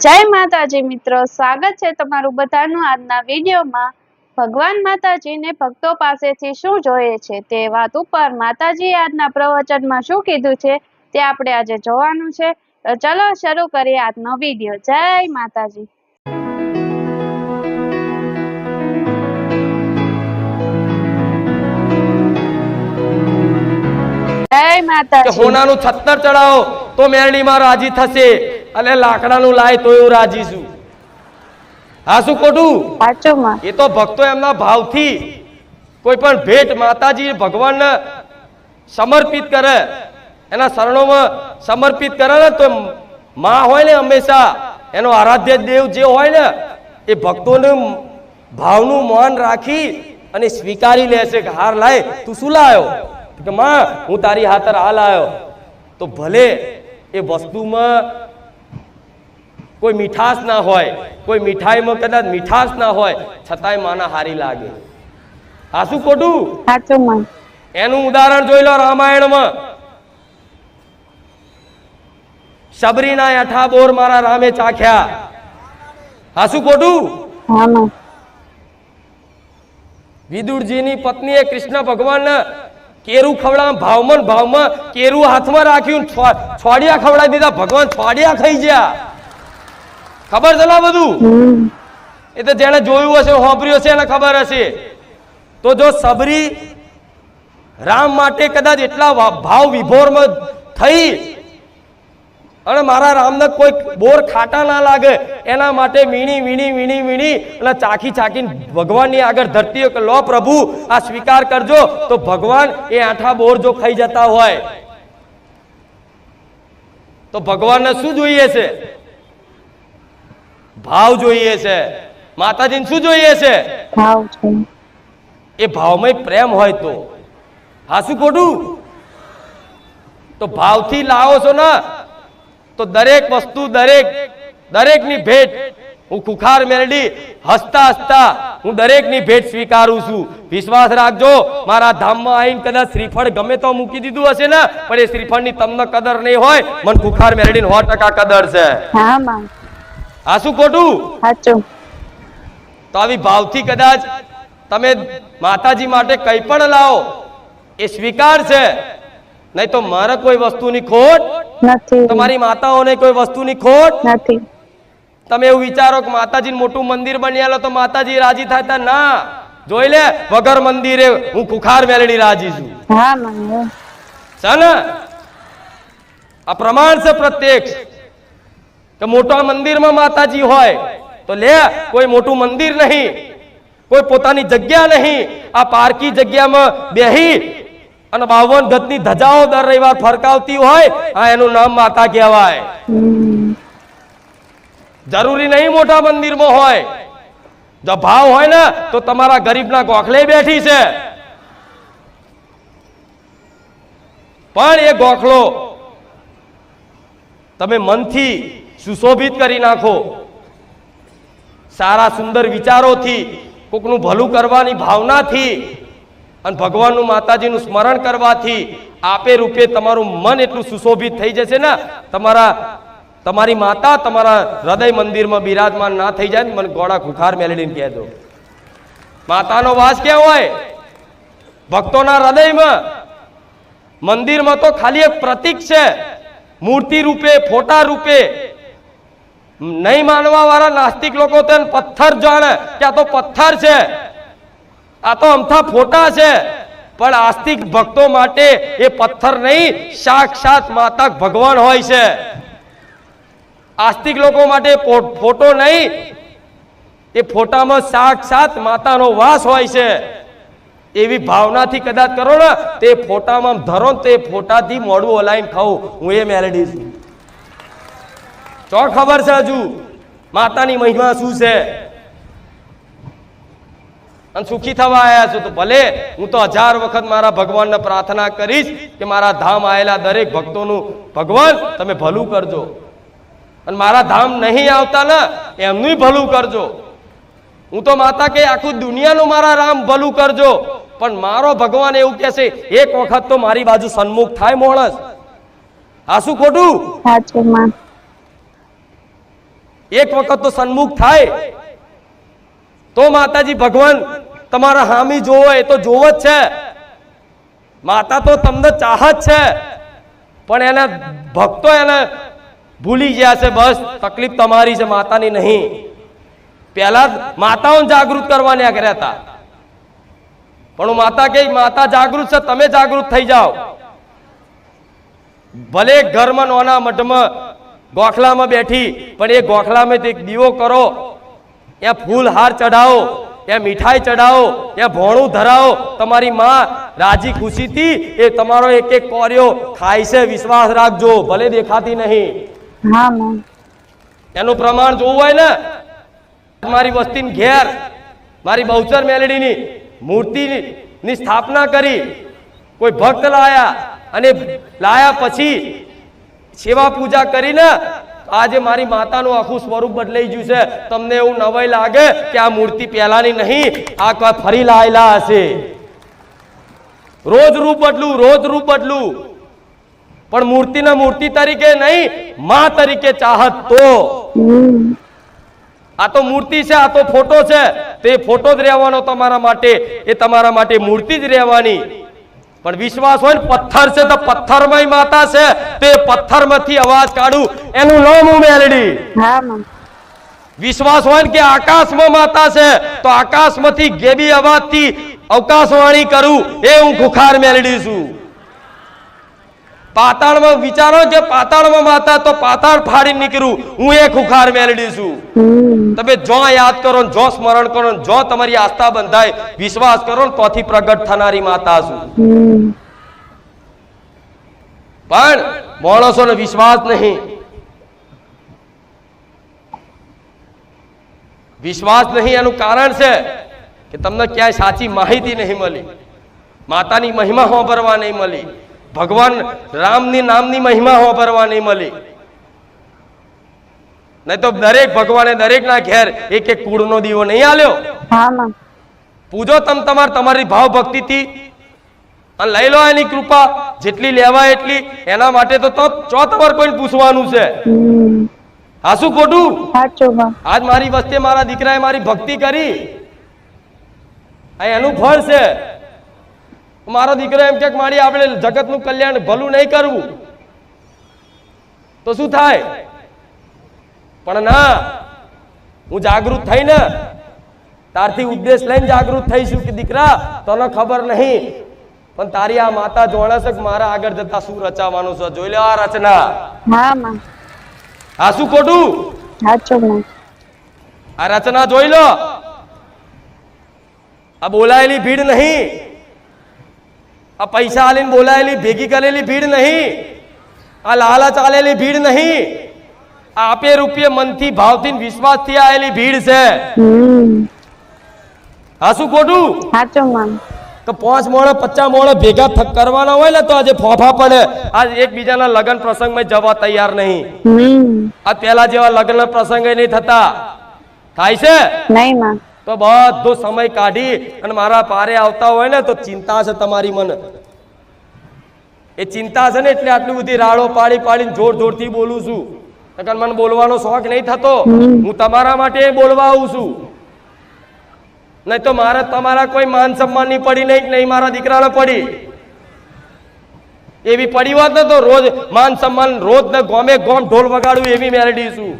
જય માતાજી મિત્રો, સ્વાગત છે તમારું બધાનું આજના વિડીયોમાં। ભગવાન માતાજીને ભક્તો પાસેથી શું જોઈએ છે તે વાત ઉપર માતાજીએ આજના પ્રવચનમાં શું કીધું છે તે આપણે આજે જોવાનું છે। તો ચલો શરૂ કરીએ આજનો વિડીયો। જય માતાજી। જય માતાજી। હોનાનું છત્તર ચડાવો તો મેરડીમાં રાજી થશે અને લાકડાનું લાય તો એવું રાજી છું। હા શું ખોટું? સાચું માં। એ તો ભક્તો એમના ભાવથી કોઈ પણ ભેટ માતાજી ભગવાનને સમર્પિત કરે, એના શરણોમાં સમર્પિત કરે ને તો માં હોય ને હંમેશા એનો આરાધ્ય દેવ જે હોય ને એ ભક્તોનું ભાવનું માન રાખી અને સ્વીકારી લેશે કે હાર લાય તું શું લાયો કે માં હું તારી હાથર આ લાયો। તો ભલે એ વસ્તુમાં કોઈ મીઠાશ ના હોય, કોઈ મીઠાઈમાં કદાચ મીઠાશ ના હોય, છતાંય માના હારી લાગે। હા શું ખોટું? સાચું માં। એનું ઉદાહરણ જોઈ લો રામાયણમાં। શબરીના 8 બોર મારા રામે ચાખ્યા। હા શું ખોટું? હા માં। વિદુરજીની પત્નીએ કૃષ્ણ ભગવાનને કેરું ખવડાવ ભાવમાં કેરું હાથમાં રાખ્યું, છોડિયા ખવડાવી દીધા। ભગવાન છોડિયા ખાઈ ગયા। ખબર છે ને બધું? એ તો જેને જોયું હશે, સાંભળ્યું હશે એને ખબર હશે। તો જો સબરી રામ માટે કદાચ એટલા ભાવ વિભોરમાં થઈ અને મારા રામને કોઈ બોર ખાટા ના લાગે એના માટે વીણી અને ચાખીને ભગવાનની આગળ ધરતી કે લો પ્રભુ આ સ્વીકાર કરજો। તો ભગવાન એ 8 બોર જો ખાઈ જતા હોય તો ભગવાનને શું જોઈએ છે? ભાવ જોઈએ છે। માતાજીને શું જોઈએ છે? ભાવ છે। એ ભાવમાં પ્રેમ હોય તો। હા શું ખોટું? તો ભાવથી લાવો છો ને તો દરેક વસ્તુ દરેકની ભેટ હું ખુખાર મેરડી હસતા હું દરેકની ભેટ સ્વીકારું છું। વિશ્વાસ રાખજો, મારા ધામમાં આવીને કદાચ શ્રીફળ ગમે તો મૂકી દીધું હશે ને પણ એ શ્રીફળની તમને કદર નહીં હોય, મને ખુખાર મેરડીને 100% કદર છે। હા માં। હા શું ખોટું? સાચું। તો આવી ભાવથી કદાચ તમે માતાજી માટે કંઈ પણ લાવો એ સ્વીકાર છે। નહીં તો મારે કોઈ વસ્તુની ખોટ નથી, તમારી માતાઓને કોઈ વસ્તુની ખોટ નથી। તમે એવું વિચારો કે માતાજીનું મોટું મંદિર બની આલો તો માતાજી રાજી થાય? ના, જોઈ લે વગર મંદિરે હું ખુખાર મેલડી રાજી છું। હા માં। છે ને? આ પ્રમાણ છે પ્રત્યક્ષ કે મોટા મંદિરમાં માતાજી હોય તો લે કોઈ મોટું મંદિર નહીં, કોઈ પોતાની જગ્યા નહીં, આ પારકી જગ્યામાં બેહી અને 52 ગજની ધજાઓ દર રવિવાર ફરકાવતી હોય, આ એનું નામ માતા કહેવાય। જરૂરી નહીં મોટા મંદિરમાં હોય, જો ભાવ હોય ને તો તમારા ગરીબના ગોખલે બેઠી છે, પણ એ ગોખલો તમે મનથી સુશોભિત કરી નાખો, સારા સુંદર વિચારોથી, કોકનું ભલું કરવાની ભાવનાથી અને ભગવાનનું માતાજીનું સ્મરણ કરવાથી આપે રૂપે તમારું મન એટલું સુશોભિત થઈ જશે ને તમારી માતા તમારા હૃદય મંદિરમાં બિરાજમાન ના થઈ જાય ને મને ગોળા ખુખાર મેલડીને કહેજો। માતાનો વાસ ક્યાં હોય? ભક્તોના હૃદયમાં। મંદિરમાં તો ખાલી એક પ્રતીક છે, મૂર્તિ રૂપે, ફોટા રૂપે। નહીં માનવા વાળા નાસ્તિક લોકો તો પથ્થર જાણે કે આ તો પથ્થર છે, આ તો અમથા ફોટા છે, પણ આસ્તિક ભક્તો માટે એ પથ્થર નહીં, સાક્ષાત માતા ભગવાન હોય છે। આસ્તિક લોકો માટે ફોટો નહીં, એ ફોટામાં સાક્ષાત માતાનો વાસ હોય છે। એવી ભાવનાથી કદાચ કરો ને તે ફોટામાં ધરો તે ફોટાથી મોઢું હલાઈને ખાવું હું એ મેલડી છું। ચો ખબર છે હજુ માતાની મહિમા શું છે? અને સુખી થવા આવ્યા છો તો ભલે હું તો 1000 વખત મારા ભગવાનને પ્રાર્થના કરીશ કે મારા ધામ આવેલા દરેક ભક્તોનું ભગવાન તમે ભલું કરજો, અને મારા ધામ નહીં આવતા ને એમનું ભલું કરજો। હું તો માતા કે આખું દુનિયાનું મારા રામ ભલું કરજો, પણ મારો ભગવાન એવું કહેશે એક વખત તો મારી બાજુ સન્મુખ થાય માણસ। આ શું ખોટું? સાચું માં। એક વખત તો સન્મુખ થાય તો માતાજી ભગવાન તમારા હામી જોવો એ તો જોવો જ છે. માતા તો તમને ચાહત છે, પણ એના ભક્તો એને ભૂલી ગયા છે. બસ તકલીફ તમારી છે, માતાની નહીં. પહેલા માતાઓને જાગૃત કરવાને કર્યા હતા, પણ હું માતા કે માતા જાગૃત છે, તમે જાગૃત થઈ જાઓ. ભલે ઘરમાં નોના મઠમાં ગોખલામાં બેઠી, પણ એ ગોખલામાં એક દીવો કરો, ત્યાં ફૂલ હાર ચડાવો, ત્યાં મીઠાઈ ચડાવો, ત્યાં ભોણું ધરાવો. તમારી માં રાજી ખુશીથી એ તમારો એક એક કોર્યો ખાય છે. વિશ્વાસ રાખજો, ભલે દેખાતી નહીં. હા માં. એનું પ્રમાણ જોવું હોય ને, મારી વસ્તીની ઘેર મારી બહુચર મેલડીની મૂર્તિની સ્થાપના કરી, કોઈ ભક્ત લાયા અને લાયા પછી સેવા પૂજા કરીને આજે મારી માતાનું આખું સ્વરૂપ બદલાઈ ગયું છે. તમને એવું નવાઈ લાગે કે આ મૂર્તિ પહેલાની નહીં, આ ફરી લાયેલા હશે. રોજ રૂપ બદલું, રોજ રૂપ બદલું, પણ મૂર્તિના મૂર્તિ તરીકે નહીં, માં તરીકે ચાહત. તો આ તો મૂર્તિ છે, આ તો ફોટો છે, તે ફોટો જ રહેવાનો તમારા માટે, એ તમારા માટે મૂર્તિ જ રહેવાની. પણ વિશ્વાસ હોય ને, પથ્થર છે તો પથ્થરમય માતા છે, તે પથ્થરમાંથી અવાજ કાઢું, એનું નામ હું મેલડી. હા માં. વિશ્વાસ હોય ને કે આકાશમાં માતા છે, તો આકાશમાંથી ગેબી અવાજથી અવકાશવાણી કરું, એ હું ખુખાર મેલડી છું. પાતાળમાં વિચારો કે પાતાળમાં માતા, તો પાતાળ ફાડી નીકળું, હું એ ખુખાર મેલડી છું. તમે જો યાદ કરો, જો સ્મરણ કરો, જો તમારી આસ્થા બંધાય, વિશ્વાસ કરો ને, તોથી પ્રગટ થનારી માતા છું. પણ માણસોને વિશ્વાસ નહીં. વિશ્વાસ નહીં એનું કારણ છે કે તમને ક્યાંય સાચી માહિતી નહીં મળી, માતાની મહિમા સાંભળવા નહીં મળી, ભગવાન રામની નામની મહિમા સાંભળવા નહીં મળી. નહીં તો દરેક ભગવાને દરેક ના ઘેર એક એક કુળનો દીવો નહીં આલ્યો. પૂજો તમારી ભાવ ભક્તિથી અને લઈ લો એની કૃપા, જેટલી લેવાય એટલી. એના માટે તો ચો તમારે કોઈ પૂછવાનું છે. હા શું ખોટું? આજ મારી વસ્તે મારા દીકરાએ મારી ભક્તિ કરી, આ એનું ફળ છે. મારો દીકરો એમ કે મારી આપણે જગતનું કલ્યાણ ભલું નહીં કરવું તો શું થાય? પણ ના, હું જાગૃત થઈ ને તારથી ઉદ્દેશ લઈને જાગૃત થઈશું કે દીકરા તને ખબર નહીં, પણ તારી આ માતા જોણે છે કે મારા આગળ જતા શું રચાવાનું છે. જોઈ લે આ રચના. આ શું ખોટું? આ રચના જોઈ લો. આ બોલાયેલી ભીડ નહીં, આ પૈસા આલીને બોલાયેલી ભેગી કરેલી ભીડ નહીં, આ લાલા ચાલેલી ભીડ નહીં, આ આપે રૂપિયે મનથી ભાવથી વિશ્વાસથી આવેલી ભીડ છે. હા શું ખોટું? તો 5 મોણા 50 મોણા ભેગા કરવાના હોય ને તો આજે ફોફા પડે. આજ એકબીજાના લગ્ન પ્રસંગમાં જવા તૈયાર નહીં. આ પેલા જેવા લગ્ન પ્રસંગ નહીં થતા. થાય છે નહીં? તો બધો સમય કાઢી અને મારા પારે આવતા હોય ને તો ચિંતા છે તમારી. મને એ ચિંતા છે ને એટલે આટલી બધી રાડો પાડી પાડીને જોર જોરથી બોલું છું. મને બોલવાનો શોખ નહીં થતો, હું તમારા માટે બોલવા આવું છું. નહીં તો મારે તમારા કોઈ માન સન્માન ની પડી નહીં મારા દીકરાને પડી. એવી પડી હોત ને તો રોજ માન સન્માન, રોજ ને ગોમે ગોમ ઢોલ વગાડું એવી મેલડી છું.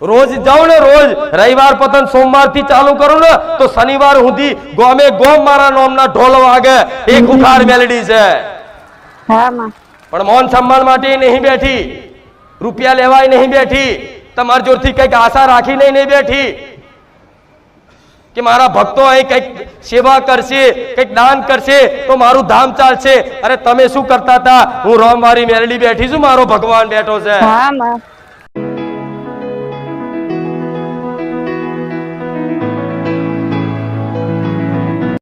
રોજ જાઉં ને, રોજ રવિવાર પતન સોમવાર થી ચાલુ કરું ને તો શનિવાર સુધી ગોમે ગોમ મારા નામના ઢોલ વાગે. એ ખુખાર મેલડી છે. પણ મૌન સન્માન માટે નહીં બેઠી, રૂપિયા લેવાય નહીં બેઠી, તમારી જોરથી કઈક આશા રાખી નહીં બેઠી કે મારા ભક્તો અહીં કઈક સેવા કરશે, કઈક દાન કરશે તો મારું ધામ ચાલશે. અરે તમે શું કરતા હતા? હું રોમ મારી મેલડી બેઠી છું, મારો ભગવાન બેઠો છે.